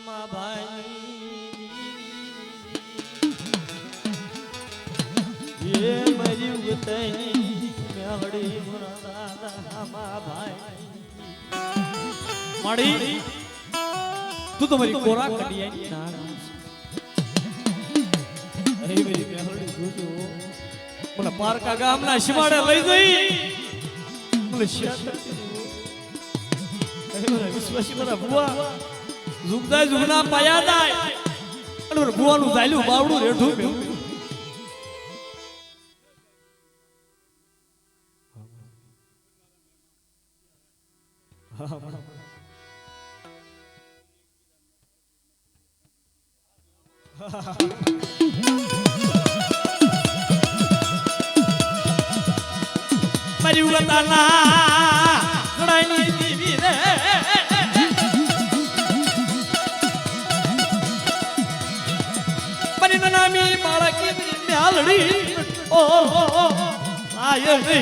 મા ભાઈ એ મરી ઉતઈ મેહડી મુરાદા મા ભાઈ માડી તું તો મારી કોરા કડી આઈ ના એ મેરી મેહડી જોજો મને પારકા ગામના શિમાડે લઈ ગઈ મને શિયા વિશ્વાસી મારા બુઆ ઝુગદાય ઝુગના પાયા દાય અને બુવાનું ઝાલ્યું બાવડું રેઠું મેં મારી ઉગતાના ઘડાઈની દીવી રે મારી નામી બાળકી મ્યાલડી ઓ આય અને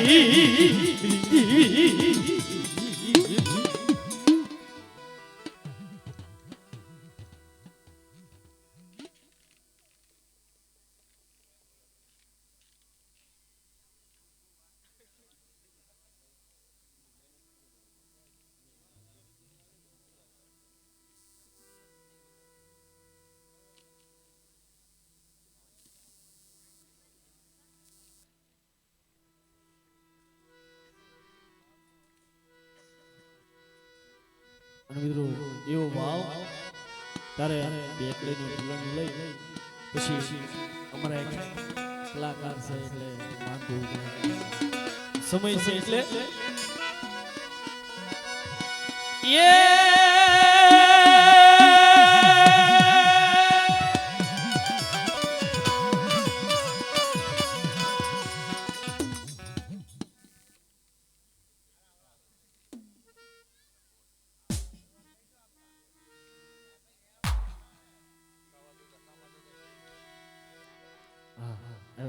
મિત્રો એવો ભાવ તારે બેકડીની ઢીલણ લઈ પછી અમારા એક કલાકાર છે એટલે માનતું સમય છે એટલે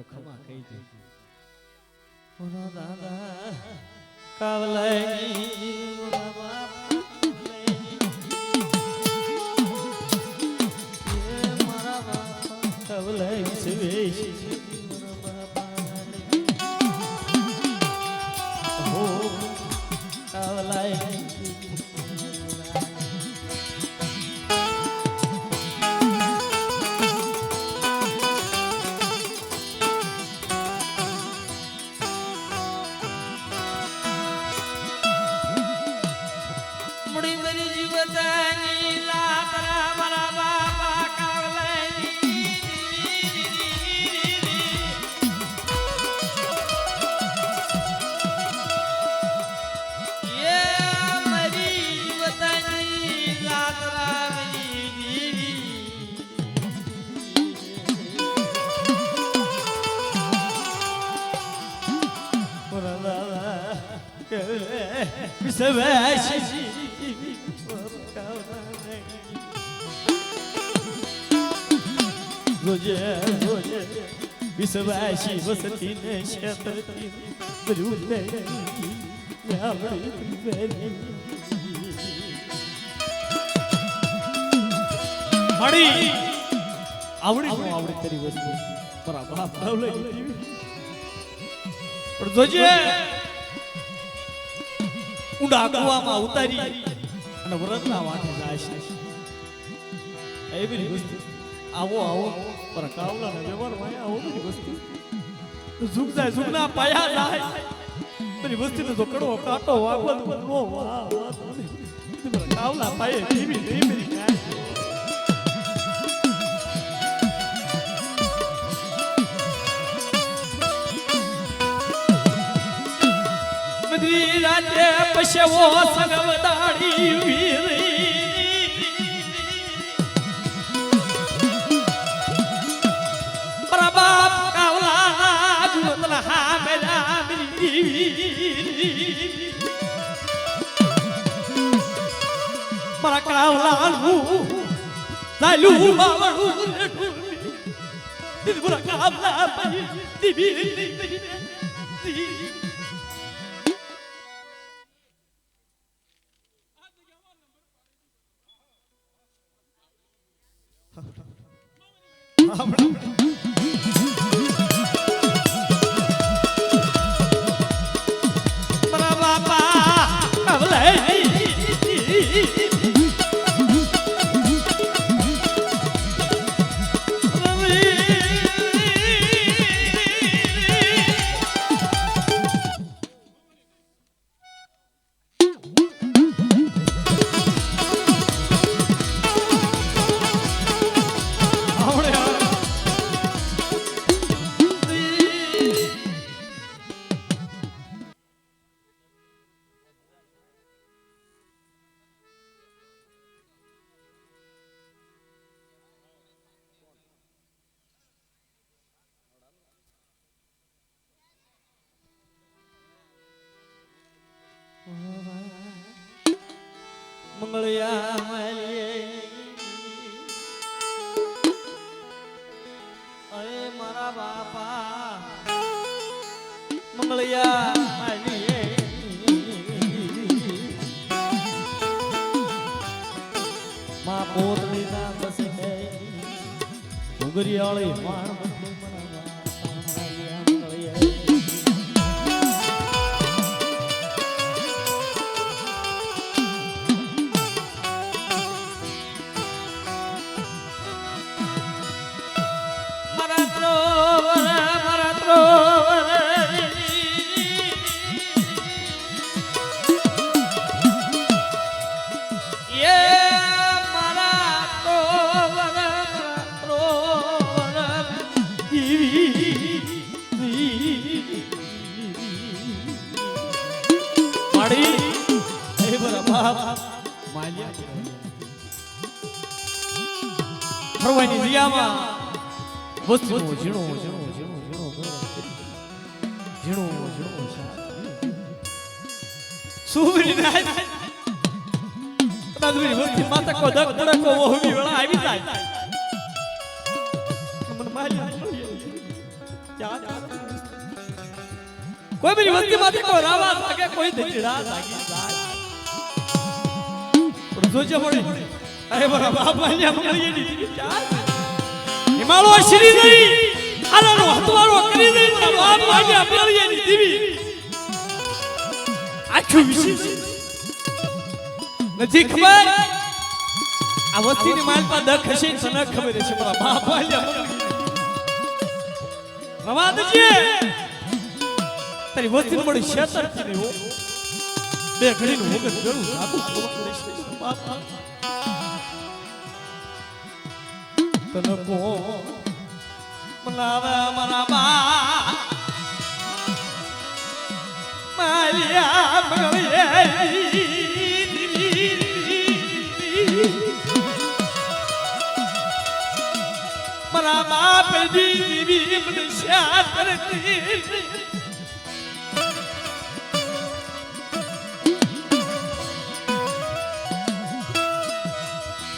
ખમા કહી દે ઓરા દાદા કાવલાઈ ઓરા બાપ એ મારા બાપ કાવલાઈ સવેશ ઓરા બાપ હો કાવલાઈ વિશ્વાસી વસતી ને શેતરતી બધું માડી આવડી આવડી તારી વસ્તુ મારા બાપ પણ જોજે ઊંડા કુવામાં ઉતારી અને વ્રતના વાટે જાય છે એવી વસ્તુ આવો આવો પર કાવલા ને વ્યવહારમાં આવો બધી વસ્તુ ઝુક જાય ઝુકના પાયા જાય બધી વસ્તુનો તો કડવો કાટો વાગવો નો વાહ કાવલા પાયે ધીમી ધીમી બધી રાતે પશવો સગવદાડી વીરી બાપ કાવલા ગુતલા હા મેરા મારા કાવલા લાલુ બાવળું દિલ બુરા કાવલા દીવી મારા બાપા અવલે મંગળિયા માલીએ અરે મારા બાપા મંગળિયા માલીએ માં પોતની ના બસે ઉગરિયાળી માણ ફરવાની જગ્યામાં વસ્તુનો ઝીણો સુવરી રાત કદાચ વસ્તી માતા કો દક પડે કો ઓહવી વેળા આવી જાય મને માલી કોઈ બી વસ્તી માતા કો રાવા લાગે કોઈ દચડા લાગી જાય પણ જોજે મળી અરે મારા બાપા ને મળી ની ચાલ હિમાલય શ્રી નહીં આનો હતવારો કરી દે મારા બાપા ને મળી ની દીવી આખું વિશેષ નથી ખબર આ વસ્તીની માલપા દખ હશે તને ખબર હશે મારા બાપા ને રવા દેજે તારી વસ્તી મળી શેતર થી હો બે ઘડી નું વગર ગળું સાબુ ખબર બાપા તને કો મનાવે મારા બા માલિયા મળે મારા બાપ દીવી મને શાત કરતી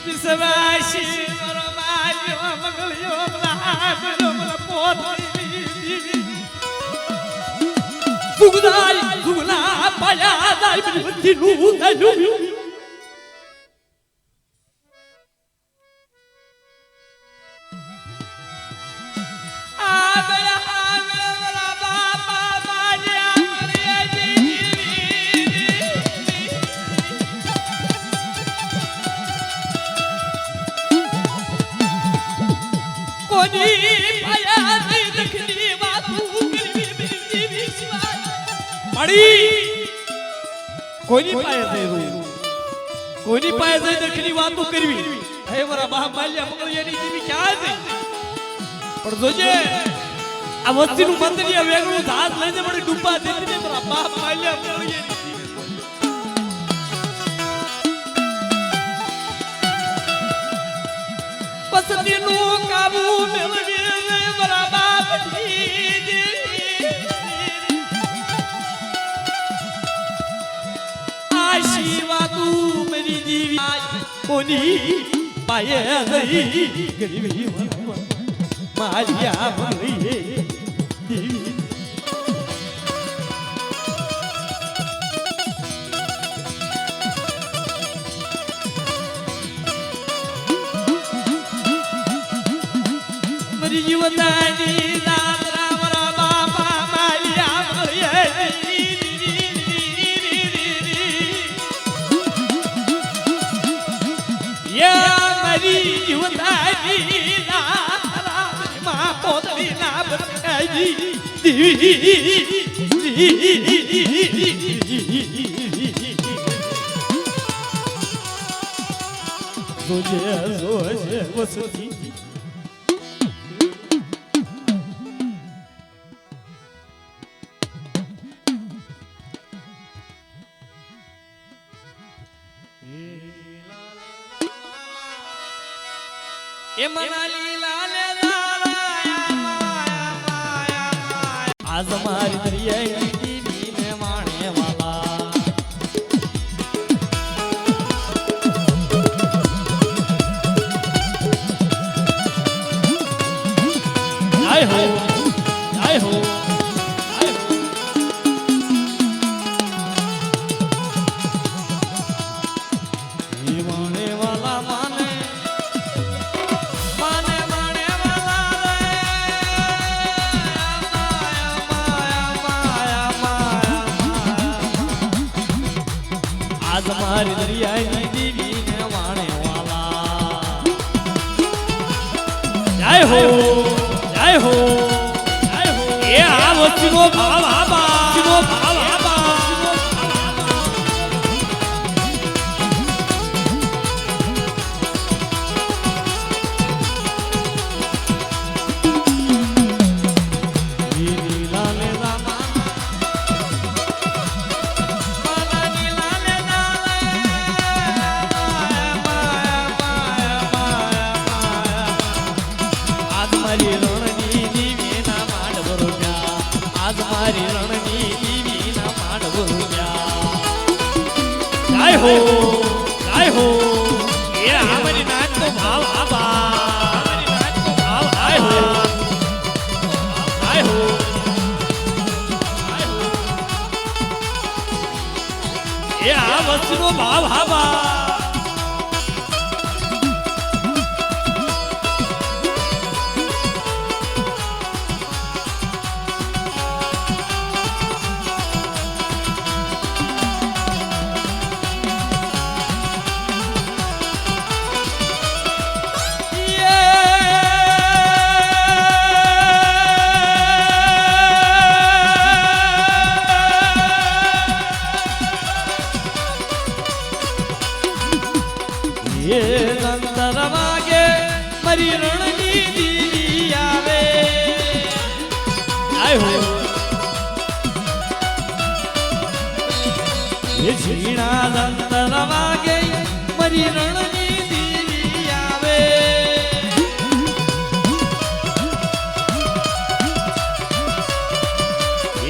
વિશ્વાસી મારા માલિયો મગલિયો મલા મલા પોત સુગદાઈ સુગલા પાયા દાઈ બધી નું દલું કોઈની પાસે જઈ દખની વાતો કરવી હે મારા બા માલ્યા મંગળિયાની જીવી ક્યાં છે પણ જોજે આ વસ્તીનું મંદિર વેગળું ધાત લઈને મને ડૂબા દેતી ને મારા બા માલ્યા મંગળિયાની પસતીનું કાબુ મેળવી મારા બાપ તું મેરી દીવી કોની પાયે નહીં ગરીબી માલિયા મળીએ દીવી જીવતાની રાત રામ બાપા માલિયા મળીએ યા મારી જીવતાની રાત રામ માં પોતરી ના બરકાજી જોજે જોજે વસતી એ મનાલી લાલે આજ મારી દરિયાઈ દીવી ને માણે વાલા આય હો આય હો આજ મારી દરિયાની દીવી ને વાણે વાલા જય હો જય હો જય હો એ આ વસ્તીનો ભાવ આબા નો ભાવ આબા મારી રણની દીવી ના માંડવ રૂપ્યા આજ મારી રણની દીવી ના માંડવ રૂપ્યા જય હો એ આ મારી નાચ તો ભાવ આબા મારી નાચ તો ભાવ જય હો એ આ વસ્તુનો ભાવ આબા એ નંતર વાગે મારી રણની દીવી આવે આય હો એ ઝીણા નંતર વાગે મારી રણની દીવી આવે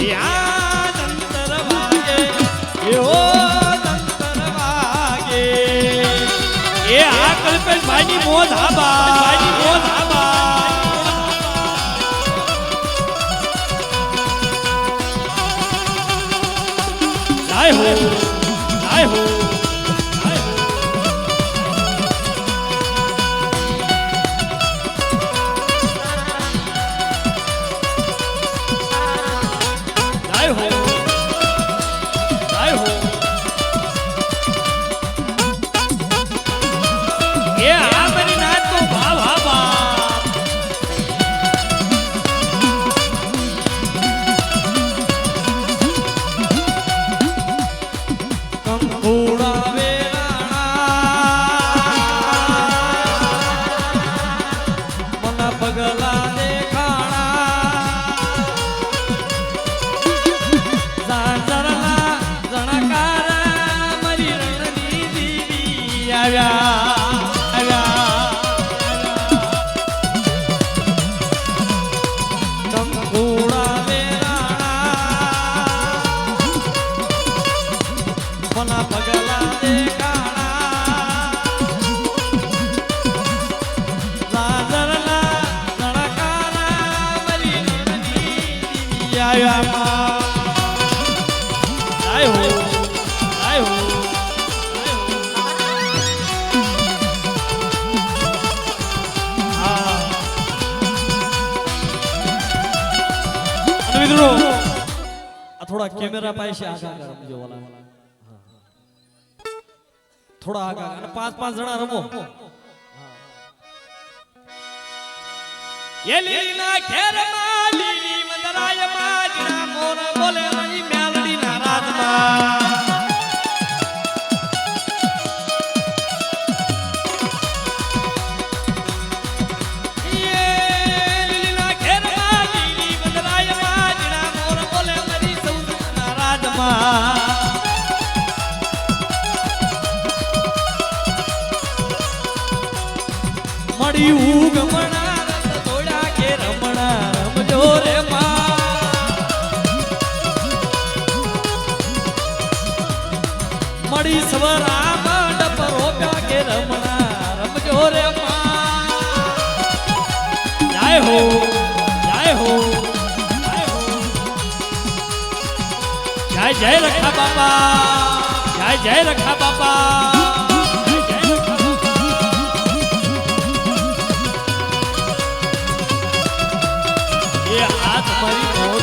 યા નંતર વાગે એવો એ આ કલ્પેશ ભાઈની મોજ આબા જય હો જય હો જય હો એ આ મારી નાચ તો ભાવ આબા કંકુડા थोड़ा कैमरा पाइसे आगा रमजो वाला थोड़ा आगा અને 5-5 જણા રમો ये લીલીના ઘેરમાં લીલી મંદરાયમાં જીણા મોર બોલે મઈ મેલડીના રાતમાં મળી ઉગમણા રત થોડા કે રમણા રમજો રે મળી સવરા મંડપ રોપ્યા કે રમણા રમજો રે જય હો જય હો જય જય રખા બાપા જય રખા બાપા મારી મોર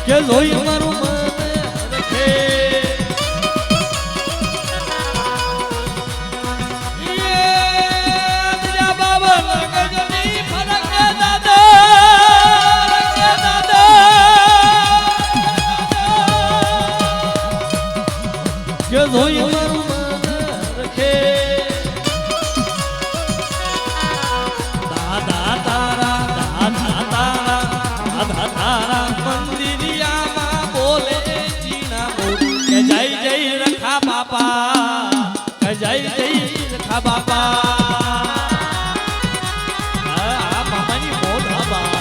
કે લોહી મારું જોઈ મારું મન રખે દાદા તારા મંદિરિયામાં બોલે જીના બોલ કે જય જય રખા બાપા કે જય જય રખા બાપા આ મામાની મોઢ બાબા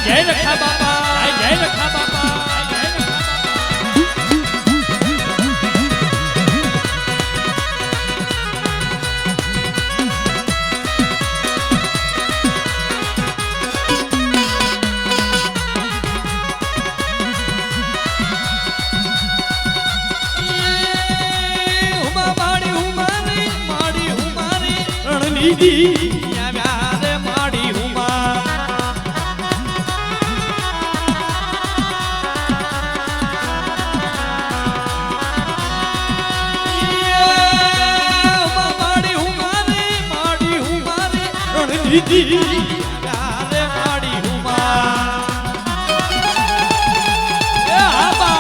जय रखा बाबा जय रखा बाबा माड़ी रणनीति दीदी यारे माड़ी हुमा ए आबा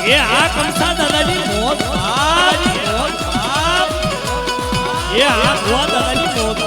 ये आ कंसा दादाजी मोत बाप ये आ हुआ दादाजी मोत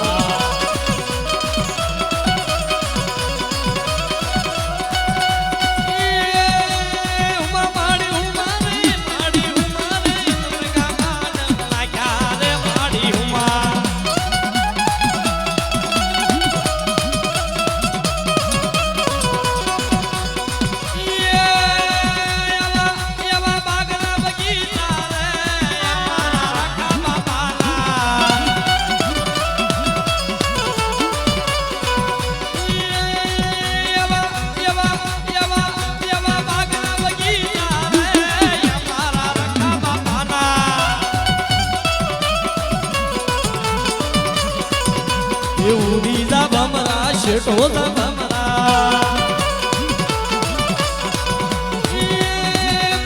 शेटो बमरा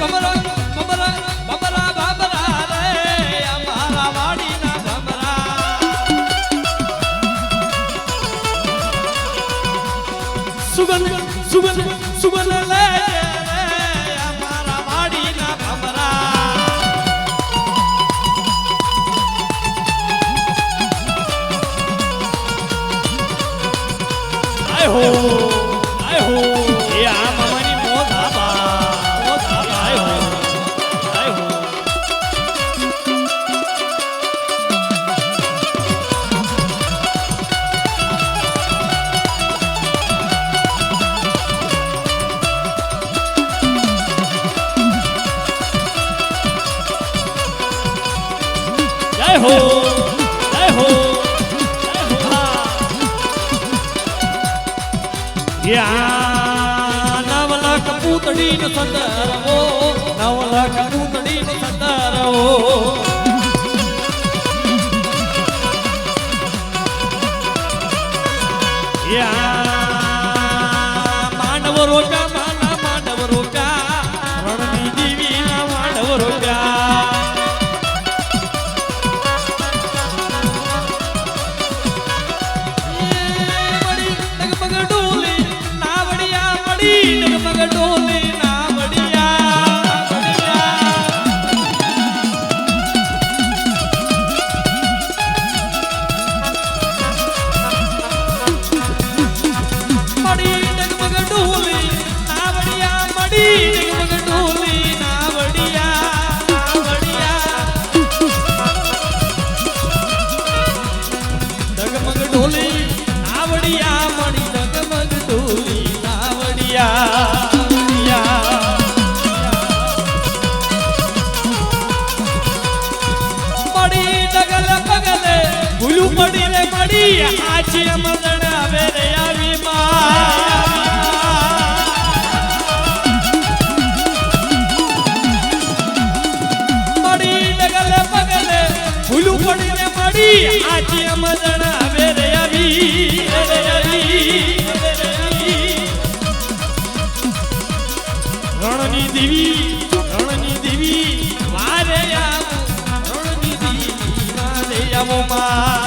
बमरा बमरा बमरा बमरा रे हमारा वाड़ी ना बमरा सुगन सुगन सुगन ले हमारा वाड़ी ना बमरा આય હો આય હો એ આ મામાની મોત આબા આય હો આય હો જય હો જય હો નવલખ પૂતળી નો સંદરવો નવલખ પૂતળી નો સંદરવો માંડવ રોપ્યા માંડવ રોપ્યા રણની દેવી ના માંડવ રોપ્યા પડીને પડી આજી અમદણ આવે રે આવી પડી ડગલે પગલે ભૂલું પડીને પડી આજી અમદણ આવે રે આવી રણની દેવી વારે આવું રણની દેવી વારે આવો માં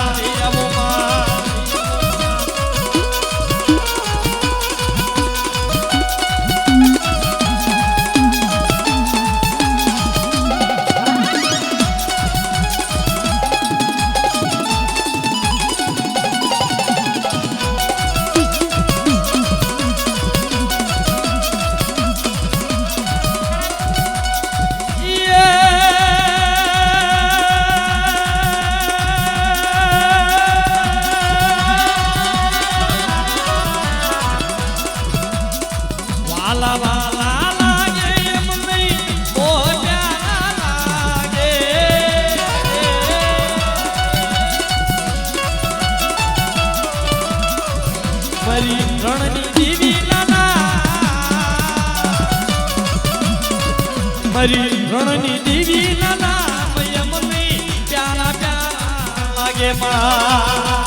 મારી રણની દેવી ના નામ યમને પ્યારા પ્યારા લાગે માં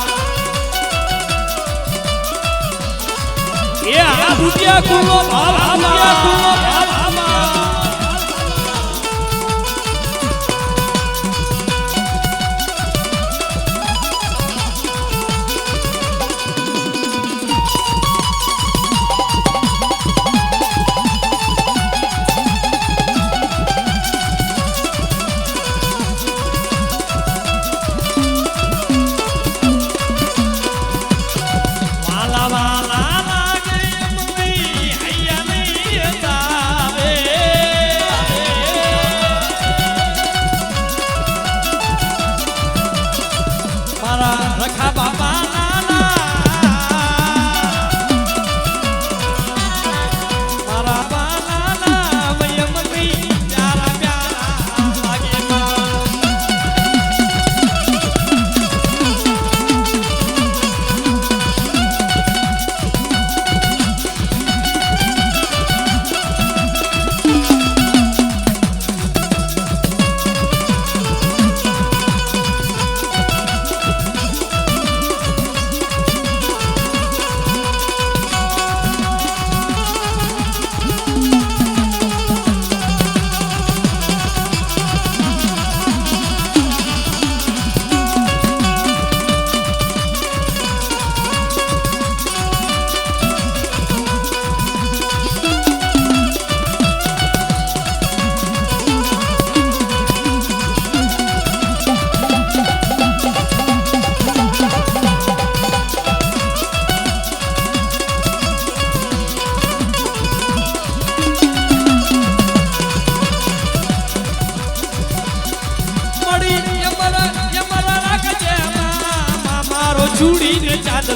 એ આ દુનિયા કુલો વાલા વાલા લાગે મમ્મી અહીંયા નહીં આવે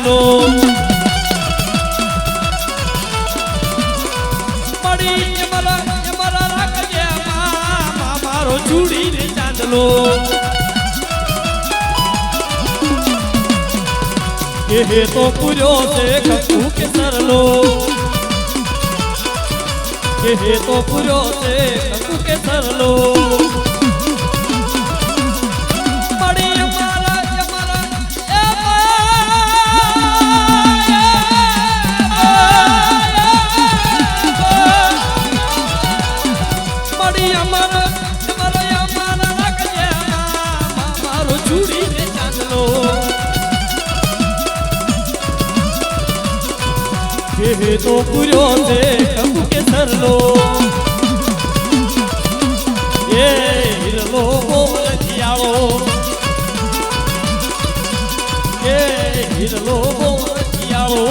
ચાંદલો પડી મારા રાખજે મારો ચૂડીને ચાંદલો એ તો પૂર્યો છે કંકુ કે સરલો એ તો પૂર્યો છે કંકુ કે સરલો પડી મારો ચૂડીને ચાંદલો એ તો પૂર્યો છે કંકુ કે સરલો એ હિરલો બોલતિયાળો એ હિરલો બોલતિયાળો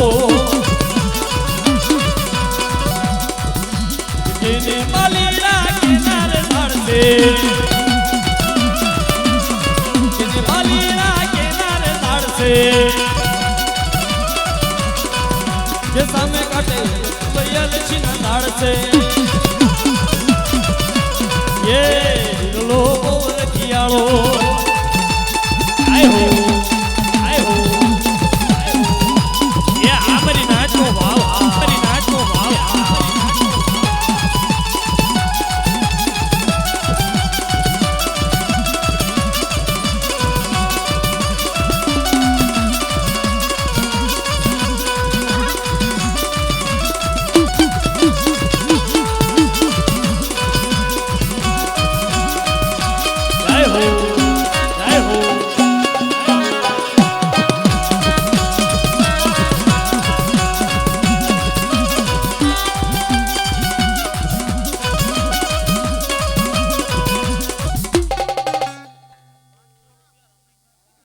એને માલીના કિનારે ધાડશે એને માલીના કિનારે ધાડશે જે સામે કાઢે બૈયલ છીના ધાડશે એ હિરલો બોલતિયાળો આય હો